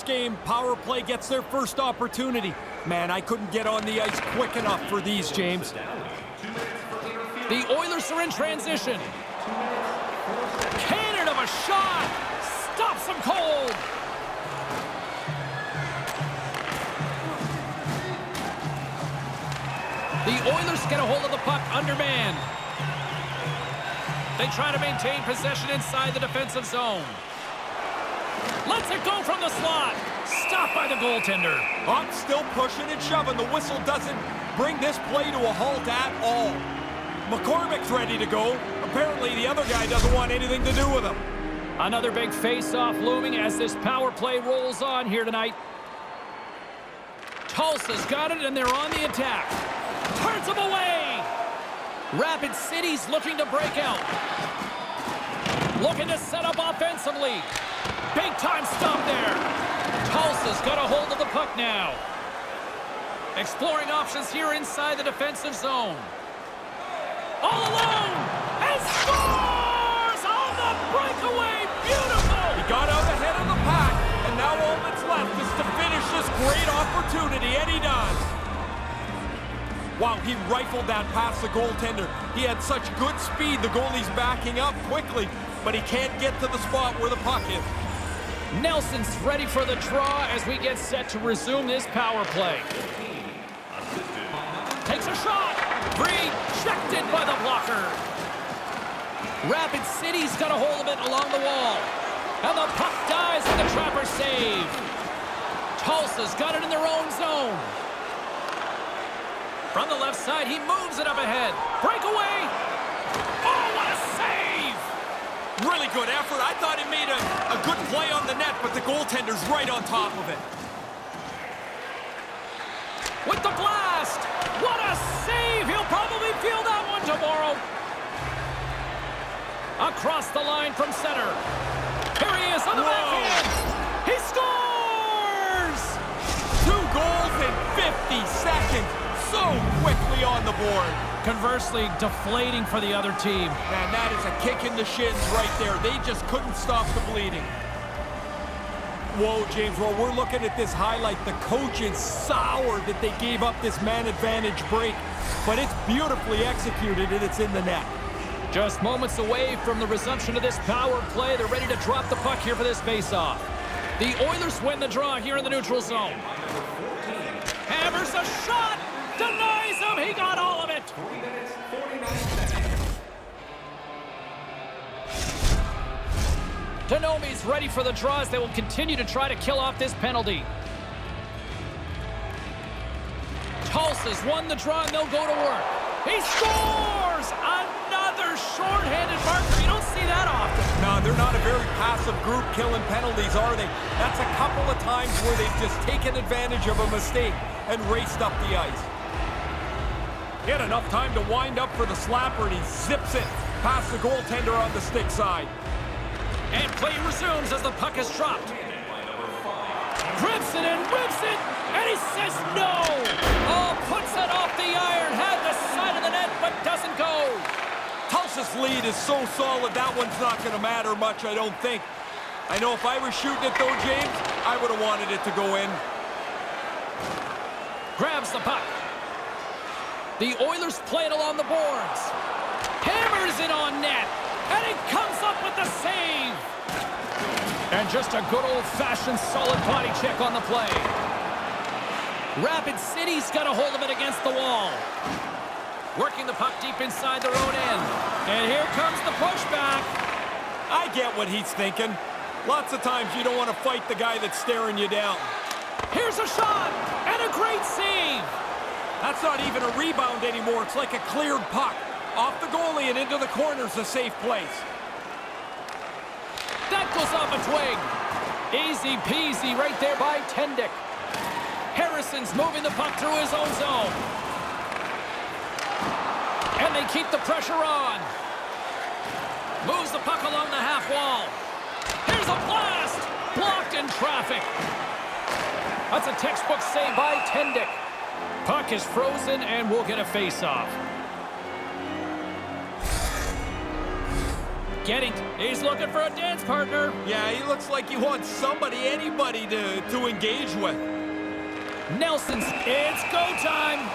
game, power play gets their first opportunity. Man, I couldn't get on the ice quick enough for these, James. The Oilers are in transition. Cannon of a shot! Stops them cold! The Oilers get a hold of the puck undermanned. They try to maintain possession inside the defensive zone. Lets it go from the slot. Stopped by the goaltender. I'm still pushing and shoving. The whistle doesn't bring this play to a halt at all. McCormick's ready to go. Apparently the other guy doesn't want anything to do with him. Another big face-off looming as this power play rolls on here tonight. Tulsa's got it, and they're on the attack. Turns them away. Rapid City's looking to break out. Looking to set up offensively. Big-time stop there. Tulsa's got a hold of the puck now. Exploring options here inside the defensive zone. All alone. And scores on the breakaway. Beautiful. He got out ahead of the pack, and now all that's left is to finish this great opportunity, and he does. Wow, he rifled that past the goaltender. He had such good speed, the goalie's backing up quickly, but he can't get to the spot where the puck is. Nelson's ready for the draw as we get set to resume this power play. Takes a shot. Rejected by the blocker. Rapid City's got a hold of it along the wall. And the puck dies with the trapper save. Tulsa's got it in their own zone. From the left side, he moves it up ahead. Breakaway. Oh, what a save! Really good effort. I thought he made a good play on the net, but the goaltender's right on top of it. With the blast! What a save! He'll probably feel that one tomorrow. Across the line from center. Here he is on the backhand. He scores! 2 goals in 50 seconds. So quickly on the board. Conversely, deflating for the other team. Man, that is a kick in the shins right there. They just couldn't stop the bleeding. Whoa, James, while we're looking at this highlight, the coach is sour that they gave up this man advantage break. But it's beautifully executed, and it's in the net. Just moments away from the resumption of this power play. They're ready to drop the puck here for this faceoff. The Oilers win the draw here in the neutral zone. Hammers a shot! Denies him! He got all of it! 3 minutes, 49 seconds. Denomi's ready for the draw as they will continue to try to kill off this penalty. Tulsa's won the draw and they'll go to work. He scores! Another shorthanded marker. You don't see that often. No, they're not a very passive group killing penalties, are they? That's a couple of times where they've just taken advantage of a mistake and raced up the ice. He had enough time to wind up for the slapper, and he zips it past the goaltender on the stick side. And play resumes as the puck is dropped. Grips it and rips it, and he says no! Oh, puts it off the iron, had the side of the net, but doesn't go. Tulsa's lead is so solid, that one's not going to matter much, I don't think. I know if I was shooting it, though, James, I would have wanted it to go in. Grabs the puck. The Oilers play it along the boards. Hammers it on net. And he comes up with the save. And just a good old-fashioned solid body check on the play. Rapid City's got a hold of it against the wall. Working the puck deep inside their own end. And here comes the pushback. I get what he's thinking. Lots of times you don't want to fight the guy that's staring you down. Here's a shot. And a great save. That's not even a rebound anymore. It's like a cleared puck. Off the goalie and into the corner's a safe place. That goes off a twig. Easy peasy right there by Tendick. Harrison's moving the puck through his own zone. And they keep the pressure on. Moves the puck along the half wall. Here's a blast. Blocked in traffic. That's a textbook save by Tendick. Puck is frozen and we'll get a face-off. getting. He's looking for a dance partner. Yeah, he looks like he wants anybody to engage with. Nelson's, it's go time.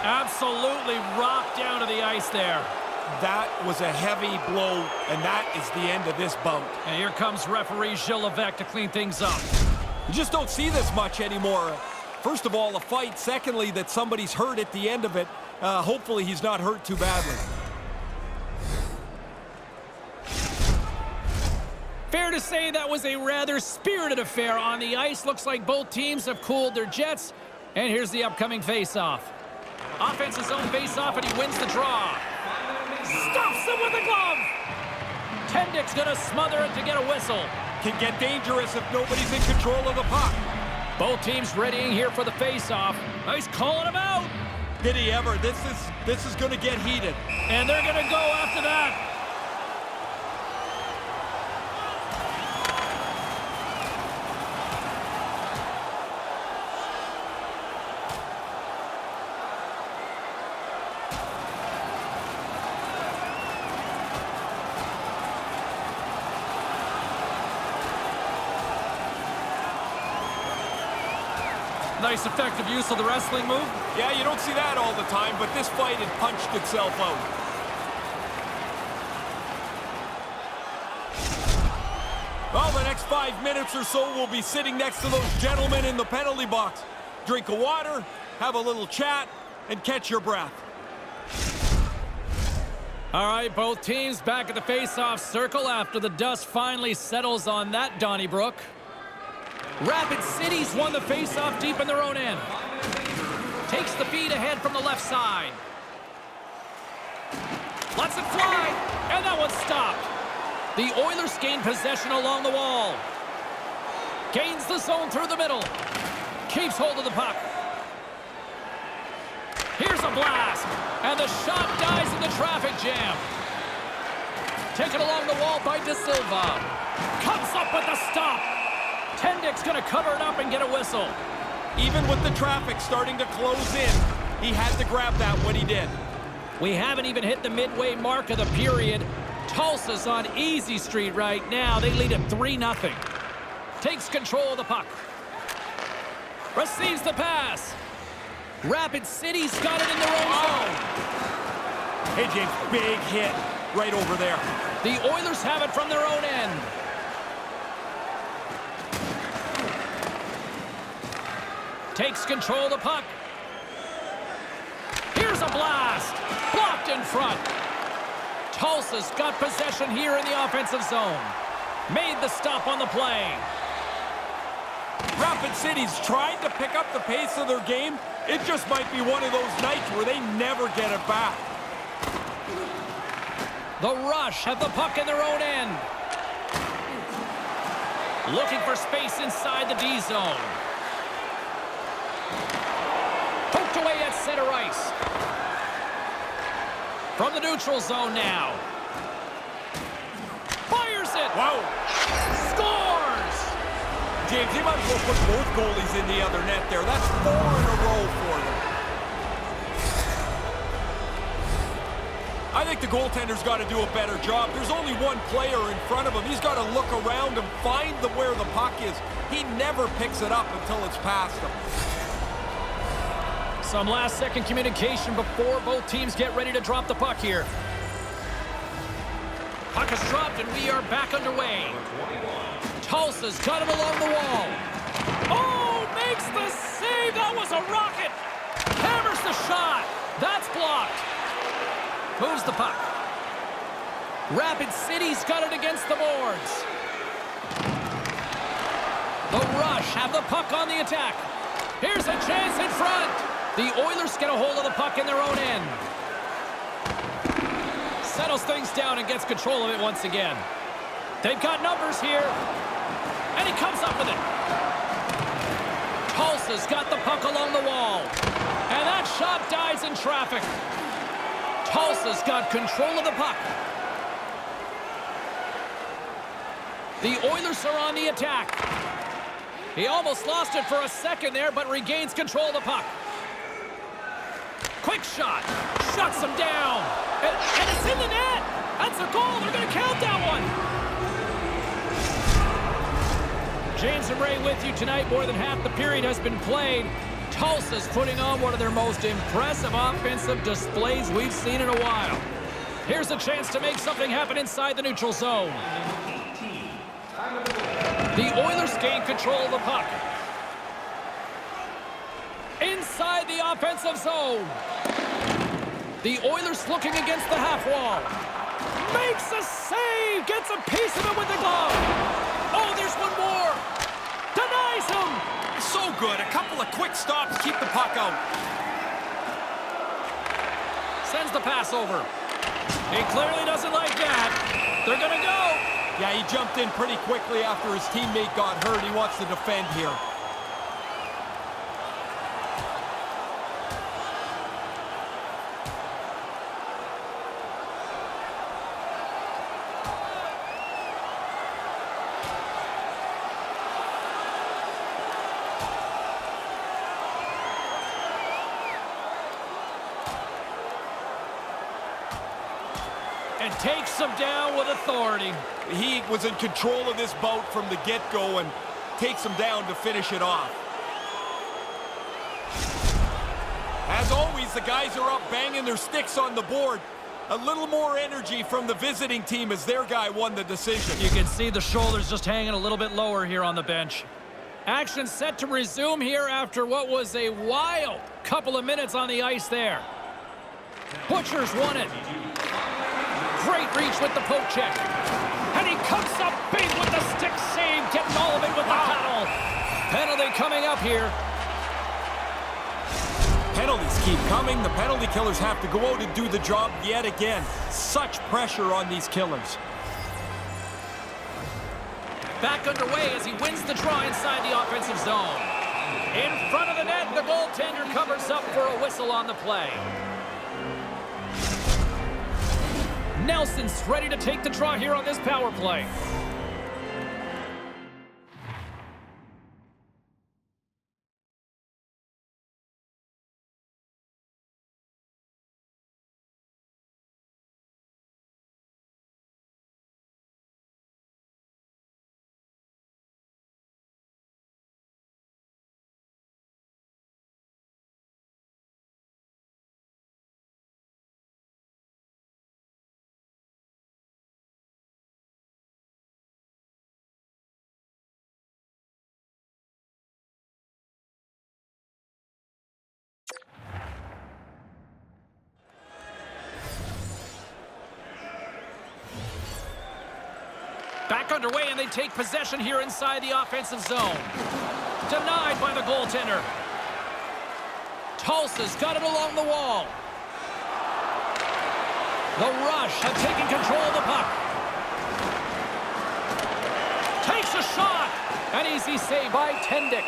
Absolutely rocked down to the ice there. That was a heavy blow, and that is the end of this bout. And here comes referee Gilles Levesque to clean things up. You just don't see this much anymore. First of all, a fight. Secondly, that somebody's hurt at the end of it. Hopefully he's not hurt too badly. Fair to say that was a rather spirited affair on the ice. Looks like both teams have cooled their jets. And here's the upcoming face-off. Offensive zone face-off, and he wins the draw. Stuffs him with a glove. Tendik's gonna smother it to get a whistle. Can get dangerous if nobody's in control of the puck. Both teams readying here for the face-off. He's calling him out. Did he ever? This is gonna get heated. And they're gonna go after that. Nice effective use of the wrestling move. Yeah, you don't see that all the time, but this fight had punched itself out. Well, the next 5 minutes or so, we'll be sitting next to those gentlemen in the penalty box. Drink a water, have a little chat, and catch your breath. All right, both teams back at the face-off circle after the dust finally settles on that Donnybrook. Rapid City's won the face-off deep in their own end. Takes the feed ahead from the left side. Lets it fly, and that one's stopped. The Oilers gain possession along the wall. Gains the zone through the middle. Keeps hold of the puck. Here's a blast, and the shot dies in the traffic jam. Taken along the wall by De Silva. Comes up with the stop. Tendik's going to cover it up and get a whistle. Even with the traffic starting to close in, he had to grab that when he did. We haven't even hit the midway mark of the period. Tulsa's on easy street right now. They lead at 3-0. Takes control of the puck. Receives the pass. Rapid City's got it in their own zone. Hey, James, big hit right over there. The Oilers have it from their own end. Takes control of the puck. Here's a blast. Blocked in front. Tulsa's got possession here in the offensive zone. Made the stop on the play. Rapid City's trying to pick up the pace of their game. It just might be one of those nights where they never get it back. The Rush have the puck in their own end. Looking for space inside the D zone. Poked away at center ice. From the neutral zone now. Fires it. Wow. Scores! James, he might as well put both goalies in the other net there. That's 4 in a row for them. I think the goaltender's got to do a better job. There's only one player in front of him. He's got to look around and find where the puck is. He never picks it up until it's past him. Some last-second communication before both teams get ready to drop the puck here. Puck is dropped, and we are back underway. Tulsa's got him along the wall. Oh, makes the save. That was a rocket. Hammers the shot. That's blocked. Moves the puck. Rapid City's got it against the boards. The Rush have the puck on the attack. Here's a chance in front. The Oilers get a hold of the puck in their own end. Settles things down and gets control of it once again. They've got numbers here. And he comes up with it. Tulsa's got the puck along the wall. And that shot dies in traffic. Tulsa's got control of the puck. The Oilers are on the attack. He almost lost it for a second there, but regains control of the puck. Quick shot. Shuts him down. And it's in the net. That's a goal. They're going to count that one. James and Ray with you tonight. More than half the period has been played. Tulsa's putting on one of their most impressive offensive displays we've seen in a while. Here's a chance to make something happen inside the neutral zone. The Oilers gain control of the puck. Inside the offensive zone. The Oilers looking against the half wall. Makes a save. Gets a piece of it with the glove. Oh, there's one more. Denies him. So good. A couple of quick stops keep the puck out. Sends the pass over. He clearly doesn't like that. They're going to go. Yeah, he jumped in pretty quickly after his teammate got hurt. He wants to defend here. And takes him down with authority. He was in control of this bout from the get-go and takes him down to finish it off. As always, the guys are up banging their sticks on the board. A little more energy from the visiting team as their guy won the decision. You can see the shoulders just hanging a little bit lower here on the bench. Action set to resume here after what was a wild couple of minutes on the ice there. Butchers won it. Great reach with the poke check. And he comes up big with the stick save, getting all of it with the paddle. Penalty coming up here. Penalties keep coming. The penalty killers have to go out and do the job yet again. Such pressure on these killers. Back underway as he wins the draw inside the offensive zone. In front of the net, the goaltender covers up for a whistle on the play. Nelson's ready to take the draw here on this power play. Back underway, and they take possession here inside the offensive zone. Denied by the goaltender. Tulsa's got it along the wall. The Rush have taken control of the puck. Takes a shot. An easy save by Tendick.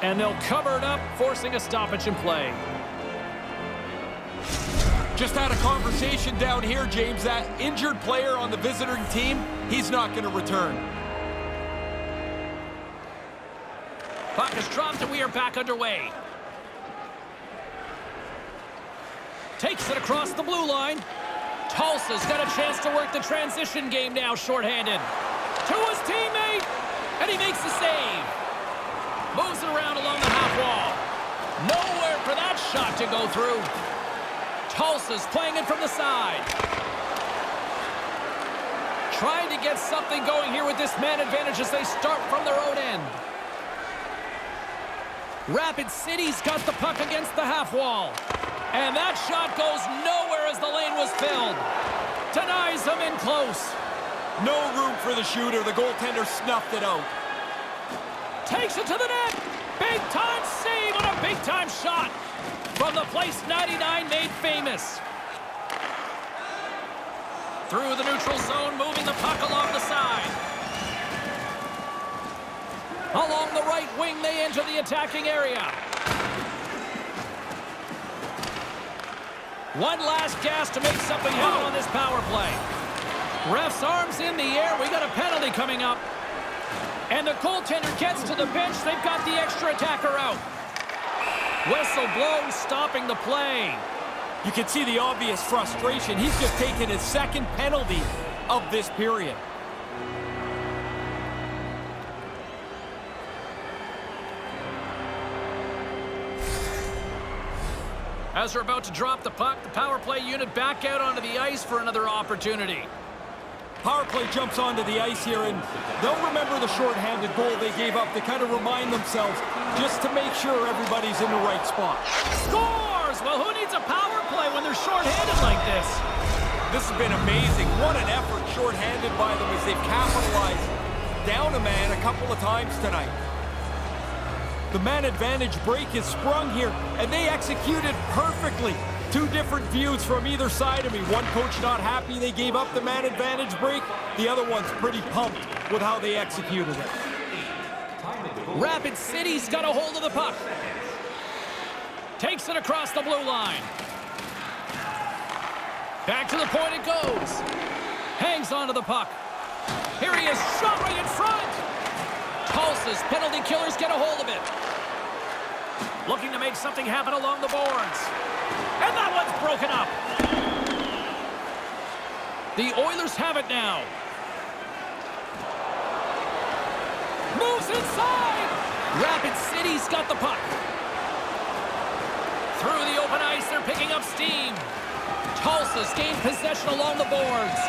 And they'll cover it up, forcing a stoppage in play. Just had a conversation down here, James. That injured player on the visiting team, he's not going to return. Puck is dropped and we are back underway. Takes it across the blue line. Tulsa's got a chance to work the transition game now, shorthanded. To his teammate, and he makes the save. Moves it around along the half wall. Nowhere for that shot to go through. Tulsa's playing it from the side. Trying to get something going here with this man advantage as they start from their own end. Rapid City's got the puck against the half wall. And that shot goes nowhere as the lane was filled. Denies him in close. No room for the shooter. The goaltender snuffed it out. Takes it to the net. Big-time save on a big-time shot. From the place 99 made famous. Through the neutral zone, moving the puck along the side. Along the right wing, they enter the attacking area. One last gas to make something happen on this power play. Ref's arms in the air. We got a penalty coming up. And the goaltender gets to the bench. They've got the extra attacker out. Whistle blown, stopping the play. You can see the obvious frustration. He's just taken his second penalty of this period. As they're about to drop the puck, the power play unit back out onto the ice for another opportunity. Power play jumps onto the ice here, and they'll remember the shorthanded goal they gave up to kind of remind themselves just to make sure everybody's in the right spot. Scores! Well, who needs a power play when they're shorthanded like this? This has been amazing. What an effort shorthanded by them as they've capitalized down a man a couple of times tonight. The man advantage break is sprung here, and they executed perfectly. Two different views from either side of me. One coach not happy they gave up the man advantage break. The other one's pretty pumped with how they executed it. Rapid City's got a hold of the puck. Takes it across the blue line. Back to the point it goes. Hangs onto the puck. Here he is, shot right in front. Tulsa's penalty killers get a hold of it. Looking to make something happen along the boards. And that one's broken up. The Oilers have it now. Moves inside. Rapid City's got the puck. Through the open ice, they're picking up steam. Tulsa's gained possession along the boards.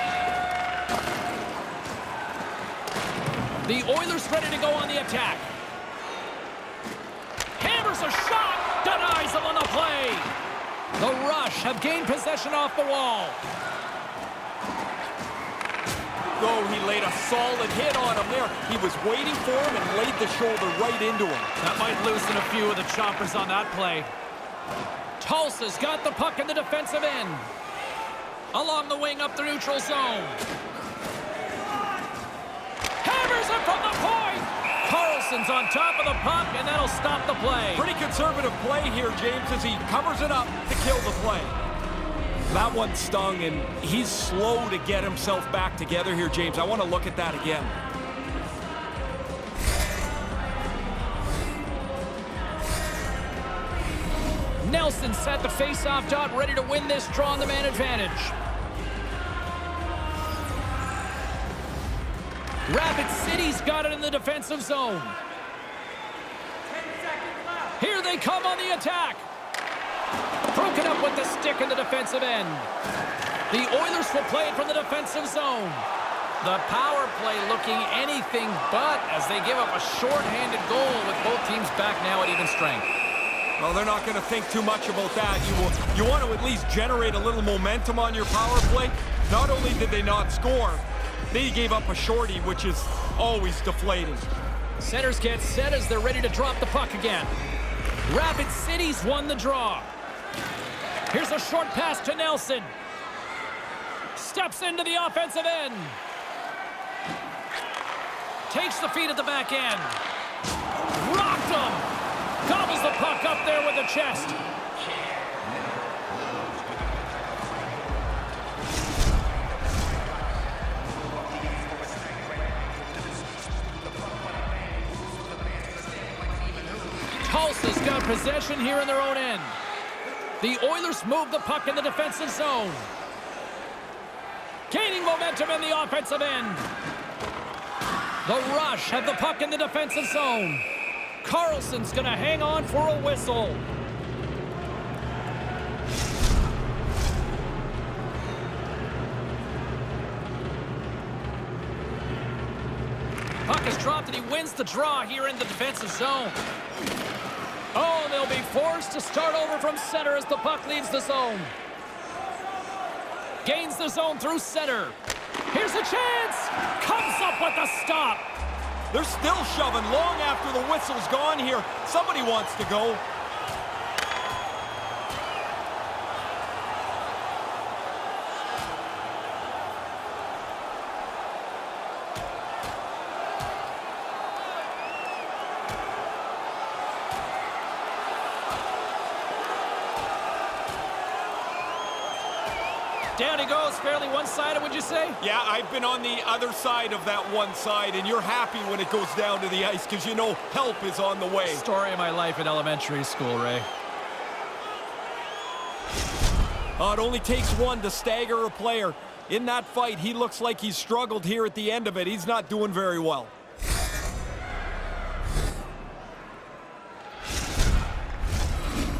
The Oilers ready to go on the attack. Hammers a shot. Denies them on the play. The Rush have gained possession off the wall. Oh, he laid a solid hit on him there. He was waiting for him and laid the shoulder right into him. That might loosen a few of the choppers on that play. Tulsa's got the puck in the defensive end. Along the wing up the neutral zone. Hammers it from the point. Carlson's on top of the puck, and that'll stop the play. Pretty conservative play here, James, as he covers it up to kill the play. That one stung, and he's slow to get himself back together here, James. I want to look at that again. Nelson set the face-off dot, ready to win this draw on the man advantage. Rapid City's got it in the defensive zone. Here they come on the attack. Broken up with the stick in the defensive end. The Oilers will play it from the defensive zone. The power play looking anything but as they give up a short-handed goal with both teams back now at even strength. Well, they're not going to think too much about that. You want to at least generate a little momentum on your power play. Not only did they not score, they gave up a shorty, which is always deflating. Centers get set as they're ready to drop the puck again. Rapid City's won the draw. Here's a short pass to Nelson. Steps into the offensive end. Takes the feed at the back end. Rocked him. Gobbles the puck up there with the chest. Tulsa's got possession here in their own end. The Oilers move the puck in the defensive zone. Gaining momentum in the offensive end. The Rush have the puck in the defensive zone. Carlson's going to hang on for a whistle. Puck is dropped and he wins the draw here in the defensive zone. Oh, they'll be forced to start over from center as the puck leaves the zone. Gains the zone through center. Here's a chance. Comes up with the stop. They're still shoving long after the whistle's gone here. Somebody wants to go. Down he goes, fairly one-sided, would you say? Yeah, I've been on the other side of that one side, and you're happy when it goes down to the ice because you know help is on the way. Story of my life in elementary school, Ray. It only takes one to stagger a player. In that fight, he looks like he's struggled here at the end of it. He's not doing very well.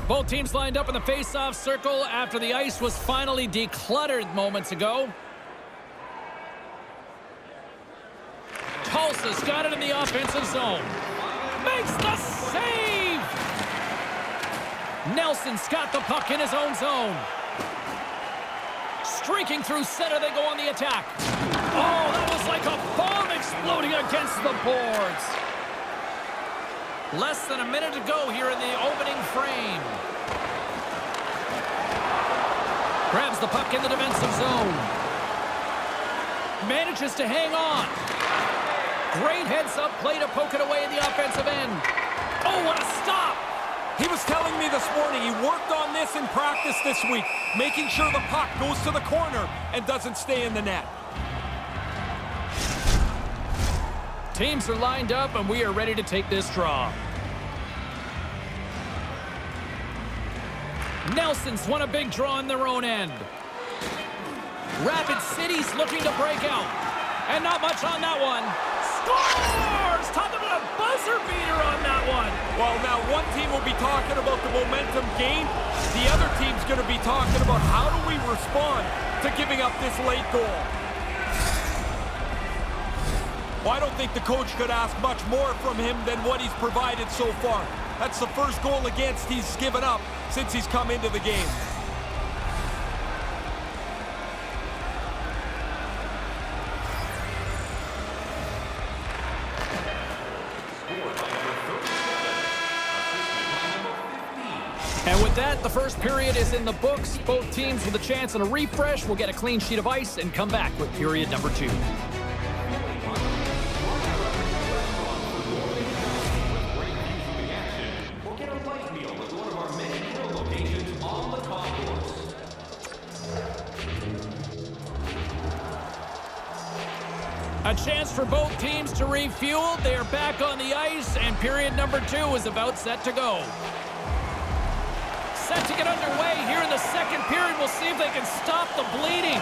Both teams lined up in the face-off circle after the ice was finally decluttered moments ago. Tulsa's got it in the offensive zone. Makes the save! Nelson's got the puck in his own zone. Streaking through center, they go on the attack. Oh, that was like a bomb exploding against the boards. Less than a minute to go here in the opening frame. Grabs the puck in the defensive zone. Manages to hang on. Great heads-up play to poke it away in the offensive end. Oh, what a stop! He was telling me this morning he worked on this in practice this week, making sure the puck goes to the corner and doesn't stay in the net. Teams are lined up, and we are ready to take this draw. Nelson's won a big draw in their own end. Rapid City's looking to break out. And not much on that one. Scores! Talk about a buzzer beater on that one. Well, now one team will be talking about the momentum gained. The other team's going to be talking about how do we respond to giving up this late goal. Well, I don't think the coach could ask much more from him than what he's provided so far. That's the first goal against he's given up since he's come into the game. And with that, the first period is in the books. Both teams with a chance and a refresh will get a clean sheet of ice and come back with period number 2. A chance for both teams to refuel. They are back on the ice, and period number 2 is about set to go. Set to get underway here in the second period. We'll see if they can stop the bleeding.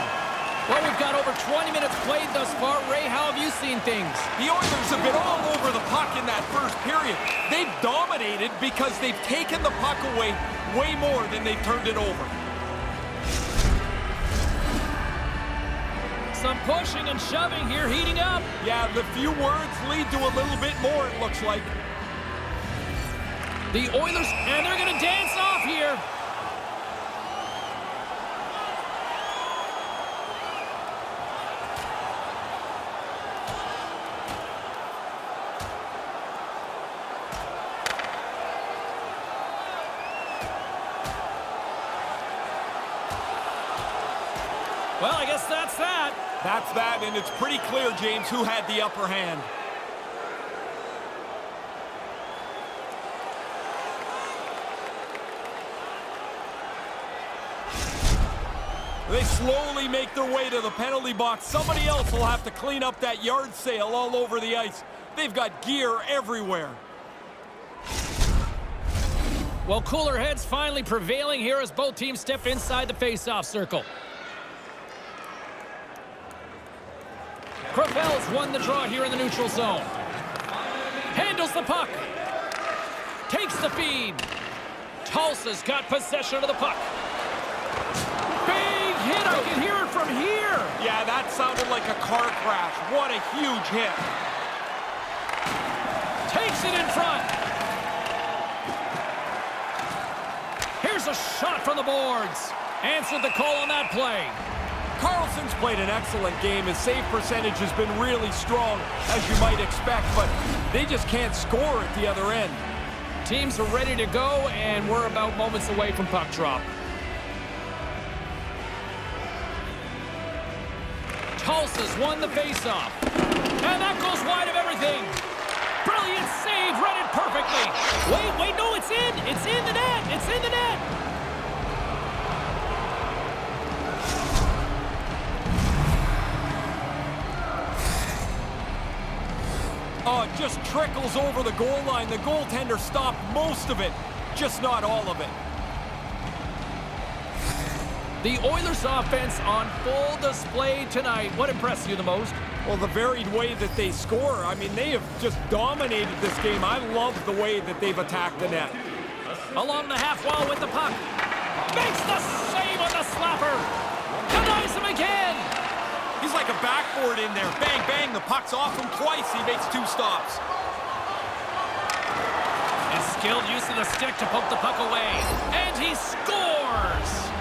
Well, we've got over 20 minutes played thus far. Ray, how have you seen things? The Oilers have been all over the puck in that first period. They've dominated because they've taken the puck away way more than they've turned it over. Some pushing and shoving here, heating up. Yeah, the few words lead to a little bit more, it looks like. The Oilers, and they're going to dance off here. Well, I guess that's that. That's that, and it's pretty clear, James, who had the upper hand. They slowly make their way to the penalty box. Somebody else will have to clean up that yard sale all over the ice. They've got gear everywhere. Well, cooler heads finally prevailing here as both teams step inside the face-off circle. Crofell's won the draw here in the neutral zone. Handles the puck. Takes the feed. Tulsa's got possession of the puck. Big hit. I can hear it from here. Yeah, that sounded like a car crash. What a huge hit. Takes it in front. Here's a shot from the boards. Answered the call on that play. Carlson's played an excellent game. His save percentage has been really strong, as you might expect, but they just can't score at the other end. Teams are ready to go, and we're about moments away from puck drop. Tulsa's won the faceoff. And that goes wide of everything. Brilliant save, read it perfectly. Wait, no, it's in. It's in the net. It's in the net. just trickles over the goal line. The goaltender stopped most of it, just not all of it. The Oilers offense on full display tonight. What impressed you the most? Well, the varied way that they score. I mean, they have just dominated this game. I love the way that they've attacked the net. Along the half wall with the puck. Makes the save on the slapper. Denies him again. He's like a backboard in there. Bang, bang, the puck's off him twice. He makes 2 stops. His skilled use of the stick to poke the puck away. And he scores!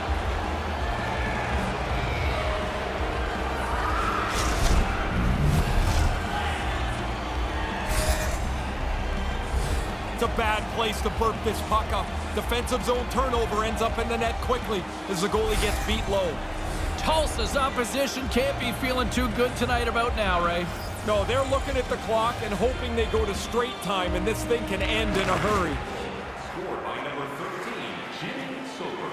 It's a bad place to burp this puck up. Defensive zone turnover ends up in the net quickly as the goalie gets beat low. Tulsa's opposition can't be feeling too good tonight about now, Ray. No, they're looking at the clock and hoping they go to straight time, and this thing can end in a hurry. Scored by number 13, Jimmy Silver.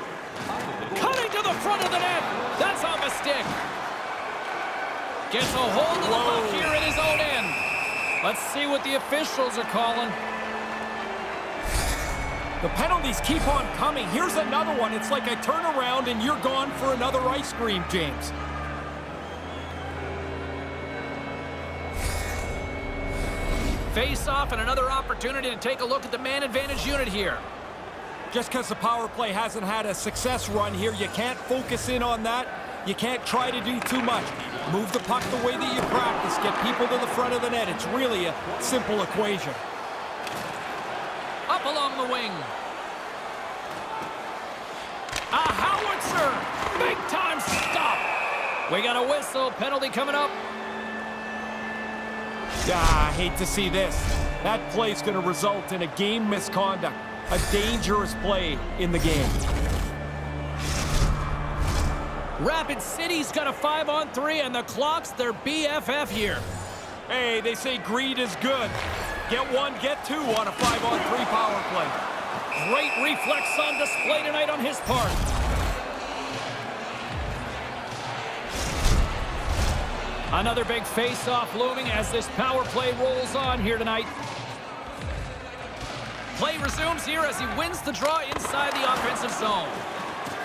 Cutting to the front of the net. That's off a stick. Gets a hold of the puck here at his own end. Let's see what the officials are calling. The penalties keep on coming. Here's another one. It's like I turn around and you're gone for another ice cream, James. Face off and another opportunity to take a look at the man advantage unit here. Just because the power play hasn't had a success run here, you can't focus in on that. You can't try to do too much. Move the puck the way that you practice. Get people to the front of the net. It's really a simple equation. Up along the wing. A howitzer. Big time stop. We got a whistle. Penalty coming up. I hate to see this. That play's going to result in a game misconduct. A dangerous play in the game. Rapid City's got a 5-on-3, and the clock's their BFF here. Hey, they say greed is good. Get 1, get 2 on a 5-on-3 power play. Great reflex on display tonight on his part. Another big face-off looming as this power play rolls on here tonight. Play resumes here as he wins the draw inside the offensive zone.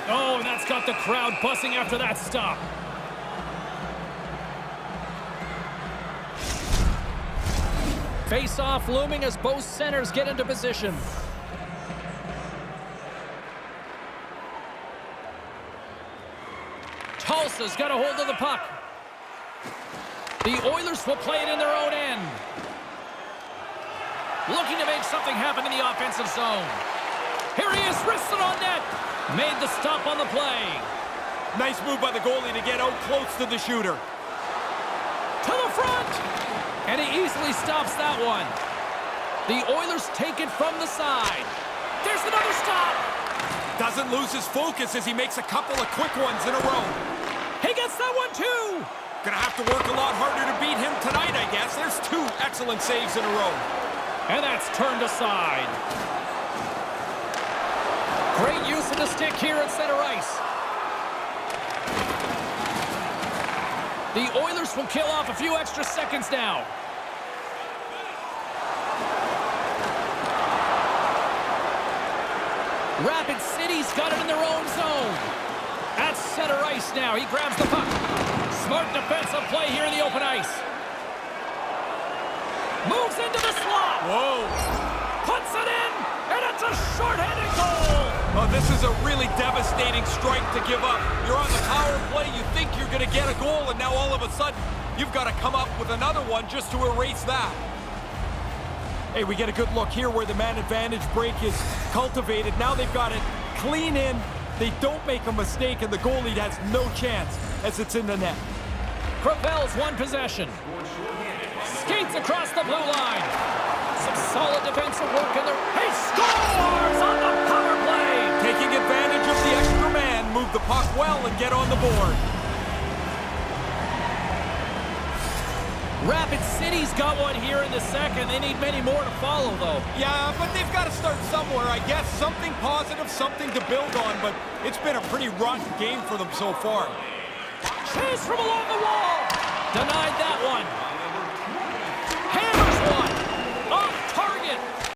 Oh, and that's got the crowd buzzing after that stop. Face-off looming as both centers get into position. Tulsa's got a hold of the puck. The Oilers will play it in their own end. Looking to make something happen in the offensive zone. Here he is, wristed on net. Made the stop on the play. Nice move by the goalie to get out close to the shooter. To the front. And he easily stops that one. The Oilers take it from the side. There's another stop. Doesn't lose his focus as he makes a couple of quick ones in a row. He gets that one too. Gonna have to work a lot harder to beat him tonight, I guess. There's 2 excellent saves in a row. And that's turned aside. Great use of the stick here at center ice. The Oilers will kill off a few extra seconds now. Rapid City's got it in their own zone. At center ice now. He grabs the puck. Smart defensive play here in the open ice. Moves into the slot. Whoa. Puts it in, and it's a short-handed goal. Oh, this is a really devastating strike to give up. You're on the power play, you think you're going to get a goal, and now all of a sudden, you've got to come up with another one just to erase that. Hey, we get a good look here where the man advantage break is cultivated. Now they've got it clean in. They don't make a mistake, and the goalie has no chance as it's in the net. Propels one possession. Skates across the blue line. Some solid defensive work in there. He scores on the power play. Taking advantage of the extra man, move the puck well and get on the board. Rapid City's got one here in the second. They need many more to follow, though. Yeah, but they've got to start somewhere, I guess. Something positive, something to build on, but it's been a pretty rotten game for them so far. Chase from along the wall. Denied that one.